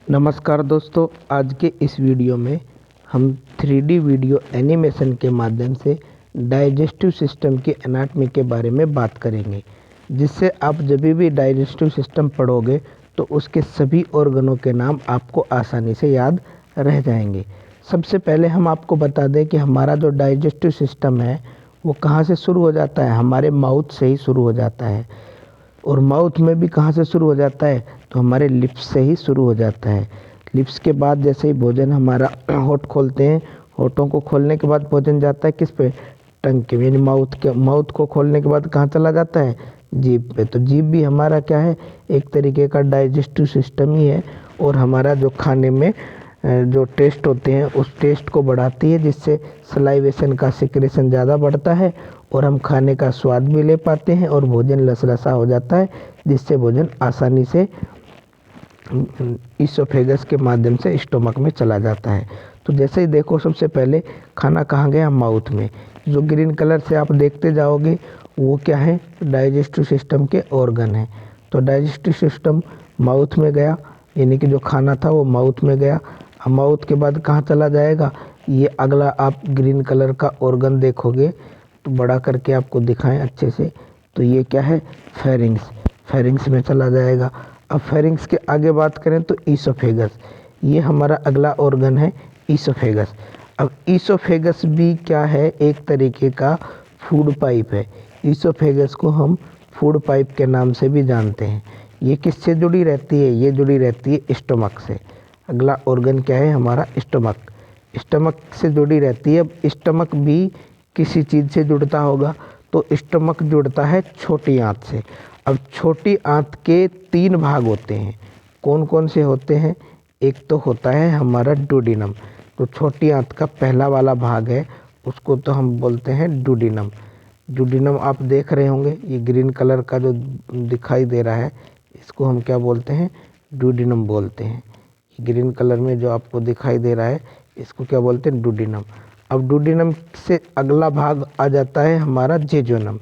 नमस्कार दोस्तों, आज के इस वीडियो में हम 3D वीडियो एनिमेशन के माध्यम से डाइजेस्टिव सिस्टम की एनाटॉमी के बारे में बात करेंगे, जिससे आप जब भी डाइजेस्टिव सिस्टम पढ़ोगे तो उसके सभी ऑर्गनों के नाम आपको आसानी से याद रह जाएंगे। सबसे पहले हम आपको बता दें कि हमारा जो डाइजेस्टिव सिस्टम है वो कहाँ से शुरू हो जाता है। हमारे माउथ से ही शुरू हो जाता है। और माउथ में भी कहाँ से शुरू हो जाता है, तो हमारे लिप्स से ही शुरू हो जाता है। लिप्स के बाद जैसे ही भोजन हमारा होठ खोलते हैं, होठों को खोलने के बाद भोजन जाता है किस पे, टंग के, यानी माउथ को खोलने के बाद कहाँ चला जाता है, जीभ पे। तो जीभ भी हमारा क्या है, एक तरीके का डाइजेस्टिव सिस्टम ही है। और हमारा जो खाने में जो टेस्ट होते हैं उस टेस्ट को बढ़ाती है, जिससे सलाइवेशन का सिक्रेशन ज़्यादा बढ़ता है और हम खाने का स्वाद भी ले पाते हैं और भोजन लसलसा हो जाता है, जिससे भोजन आसानी से ईसोफेगस के माध्यम से स्टोमक में चला जाता है। तो जैसे ही देखो, सबसे पहले खाना कहाँ गया, माउथ में। जो ग्रीन कलर से आप देखते जाओगे वो क्या है, डाइजेस्टिव सिस्टम के ऑर्गन है। तो डाइजेस्टिव सिस्टम माउथ में गया, यानी कि जो खाना था वो माउथ में गया। अब माउथ के बाद कहाँ चला जाएगा, ये अगला आप ग्रीन कलर का ऑर्गन देखोगे तो बड़ा करके आपको दिखाएं अच्छे से, तो ये क्या है, फेरिंग्स। फेरिंग्स में चला जाएगा। अब फेरिंग्स के आगे बात करें तो ईसोफेगस, ये हमारा अगला ऑर्गन है, ईसोफेगस। अब ईसोफेगस भी क्या है, एक तरीके का फूड पाइप है। ईसोफेगस को हम फूड पाइप के नाम से भी जानते हैं। ये किससे जुड़ी रहती है, ये जुड़ी रहती है स्टमक से। अगला ऑर्गन क्या है हमारा, स्टमक। स्टमक से जुड़ी रहती है। अब स्टमक भी किसी चीज़ से जुड़ता होगा, तो स्टमक जुड़ता है छोटी आंत से। अब छोटी आंत के 3 भाग होते हैं। कौन कौन से होते हैं, एक तो होता है हमारा डुोडेनम। तो छोटी आंत का पहला वाला भाग है, उसको तो हम बोलते हैं डुोडेनम। डुोडेनम आप देख रहे होंगे, ये ग्रीन कलर का जो दिखाई दे रहा है, इसको हम क्या बोलते हैं, डुोडेनम बोलते हैं। ग्रीन कलर में जो आपको दिखाई दे रहा है, इसको क्या बोलते हैं, डुोडेनम। अब डुोडेनम से अगला भाग आ जाता है हमारा जेजोनम,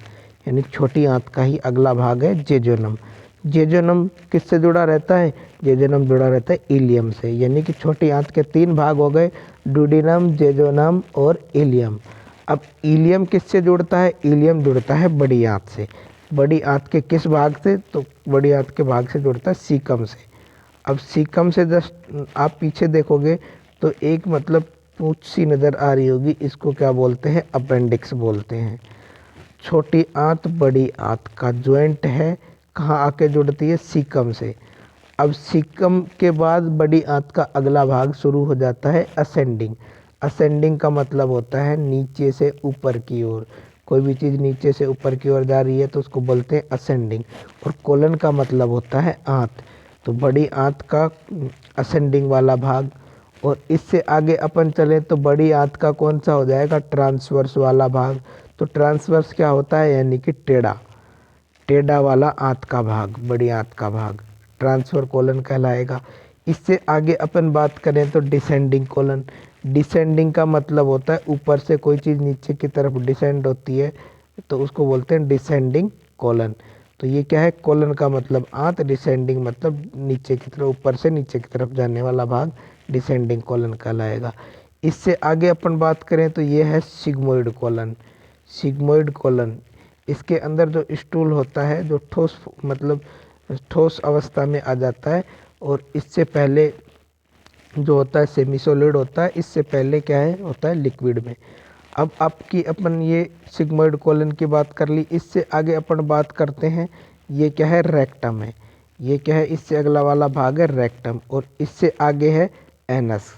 यानी छोटी आंत का ही अगला भाग है जेजोनम। जेजोनम किससे जुड़ा रहता है, जेजोनम जुड़ा रहता है इलियम से। यानी कि छोटी आंत के 3 भाग हो गए, डुोडेनम, जेजोनम और इलियम। अब इलियम किससे जुड़ता है, इलियम जुड़ता है बड़ी आंत से। बड़ी आंत के किस भाग से, तो बड़ी आंत के भाग से जुड़ता है सीकम से। अब सीकम से जस्ट आप पीछे देखोगे तो एक मतलब पूंछ सी नज़र आ रही होगी, इसको क्या बोलते हैं, अपेंडिक्स बोलते हैं। छोटी आंत बड़ी आंत का ज्वाइंट है, कहाँ आके जुड़ती है, सीकम से। अब सीकम के बाद बड़ी आंत का अगला भाग शुरू हो जाता है असेंडिंग। असेंडिंग का मतलब होता है नीचे से ऊपर की ओर। कोई भी चीज़ नीचे से ऊपर की ओर जा रही है तो उसको बोलते हैं असेंडिंग। और कोलन का मतलब होता है आंत। तो बड़ी आंत का असेंडिंग वाला भाग। और इससे आगे अपन चले तो बड़ी आंत का कौन सा हो जाएगा, ट्रांसवर्स वाला भाग। तो ट्रांसवर्स क्या होता है, यानी कि टेढ़ा, टेढ़ा वाला आंत का भाग, बड़ी आंत का भाग ट्रांसफर कोलन कहलाएगा। इससे आगे अपन बात करें तो डिसेंडिंग कोलन। डिसेंडिंग का मतलब होता है ऊपर से कोई चीज़ नीचे की तरफ डिसेंड होती है, तो उसको बोलते हैं डिसेंडिंग कोलन। तो ये क्या है, कोलन का मतलब आंत, डिसेंडिंग मतलब नीचे की तरफ, ऊपर से नीचे की तरफ जाने वाला भाग डिसेंडिंग कोलन कहलाएगा। इससे आगे अपन बात करें तो ये है सिग्मोइड कोलन। सिग्मोइड कोलन, इसके अंदर जो स्टूल होता है, जो ठोस मतलब ठोस अवस्था में आ जाता है। और इससे पहले जो होता है सेमीसोलिड होता है, इससे पहले क्या है, होता है लिक्विड में। अब आपकी अपन ये सिग्मोइड कोलन की बात कर ली। इससे आगे अपन बात करते हैं, ये क्या है, रेक्टम है। ये क्या है, इससे अगला वाला भाग है रेक्टम। और इससे आगे है एनस।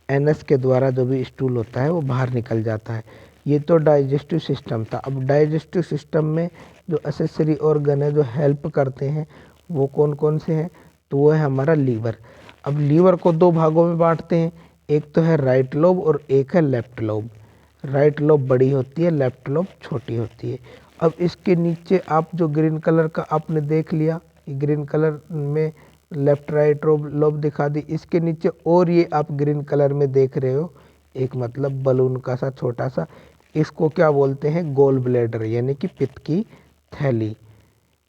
एनस के द्वारा जो भी स्टूल होता है वो बाहर निकल जाता है। ये तो डाइजेस्टिव सिस्टम था। अब डाइजेस्टिव सिस्टम में जो एसेसरी ऑर्गन है जो हेल्प करते हैं, वो कौन कौन से हैं, तो वो है हमारा लीवर। अब लीवर को 2 भागों में बांटते हैं, एक तो है राइट लोब और एक है लेफ्ट लोब। राइट लोब बड़ी होती है, लेफ्ट लोब छोटी होती है। अब इसके नीचे आप जो ग्रीन कलर का आपने देख लिया, ये ग्रीन कलर में लेफ्ट राइट लोब दिखा दी। इसके नीचे और ये आप ग्रीन कलर में देख रहे हो एक मतलब बलून का सा छोटा सा, इसको क्या बोलते हैं, गोल ब्लैडर, यानी कि पित्त की थैली।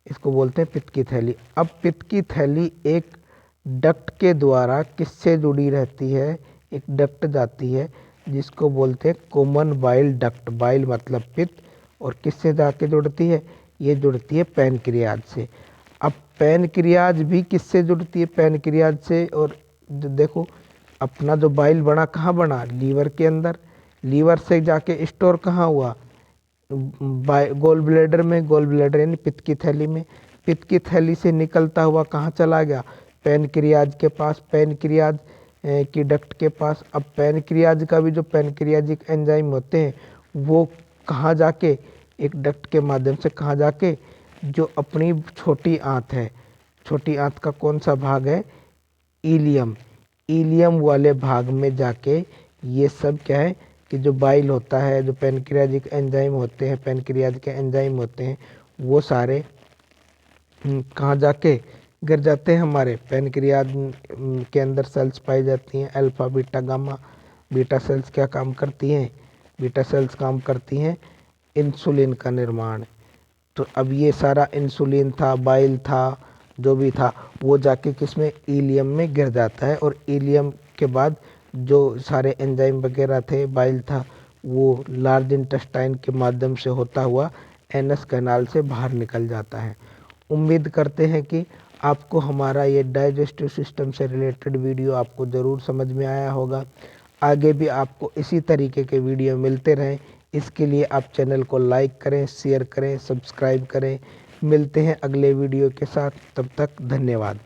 इसको बोलते हैं पित्त की थैली। अब पित्त की थैली एक डक्ट के द्वारा किससे जुड़ी रहती है? एक डक्ट जाती है जिसको बोलते हैं कॉमन बाइल डक्ट। बाइल मतलब पित्त, और किससे जाके जुड़ती है? ये जुड़ती है पैनक्रियाज से। अब पैनक्रियाज भी किससे जुड़ती है? पैनक्रियाज से। और देखो अपना जो बाइल बना कहाँ बना? लीवर के अंदर। लीवर से जाके स्टोर कहाँ हुआ? गोल ब्लैडर में। गोल ब्लैडर यानी पित्त की थैली में। पित्त की थैली से निकलता हुआ कहाँ चला गया? पैनक्रियाज के पास। पैनक्रियाज की डक्ट के पास। अब पैनक्रियाज का भी जो पैनक्रियाजिक एंजाइम होते हैं वो कहाँ जाके, एक डक्ट के माध्यम से कहाँ जाके, जो अपनी छोटी आंत है, छोटी आंत का कौन सा भाग है? इलियम। इलियम वाले भाग में जाके ये सब क्या है कि जो बाइल होता है, जो पैनक्रियाजिक एंजाइम होते हैं, पैनक्रियाज के एंजाइम होते हैं, वो सारे कहाँ जाके गिर जाते हैं? हमारे पैनक्रियाज के अंदर सेल्स पाई जाती हैं, alpha beta gamma. Beta cells क्या काम करती हैं? बीटा सेल्स काम करती हैं इंसुलिन का निर्माण। तो अब ये सारा इंसुलिन था, बाइल था, जो भी था, वो जाके किसमें? इलियम में गिर जाता है। और इलियम के बाद जो सारे एंजाइम वगैरह थे, बाइल था, वो लार्ज इंटेस्टाइन के माध्यम से होता हुआ एनस कैनाल से बाहर निकल जाता है। उम्मीद करते हैं कि आपको हमारा ये डाइजेस्टिव सिस्टम से रिलेटेड वीडियो आपको ज़रूर समझ में आया होगा। आगे भी आपको इसी तरीके के वीडियो मिलते रहें, इसके लिए आप चैनल को लाइक करें, शेयर करें, सब्सक्राइब करें। मिलते हैं अगले वीडियो के साथ, तब तक धन्यवाद।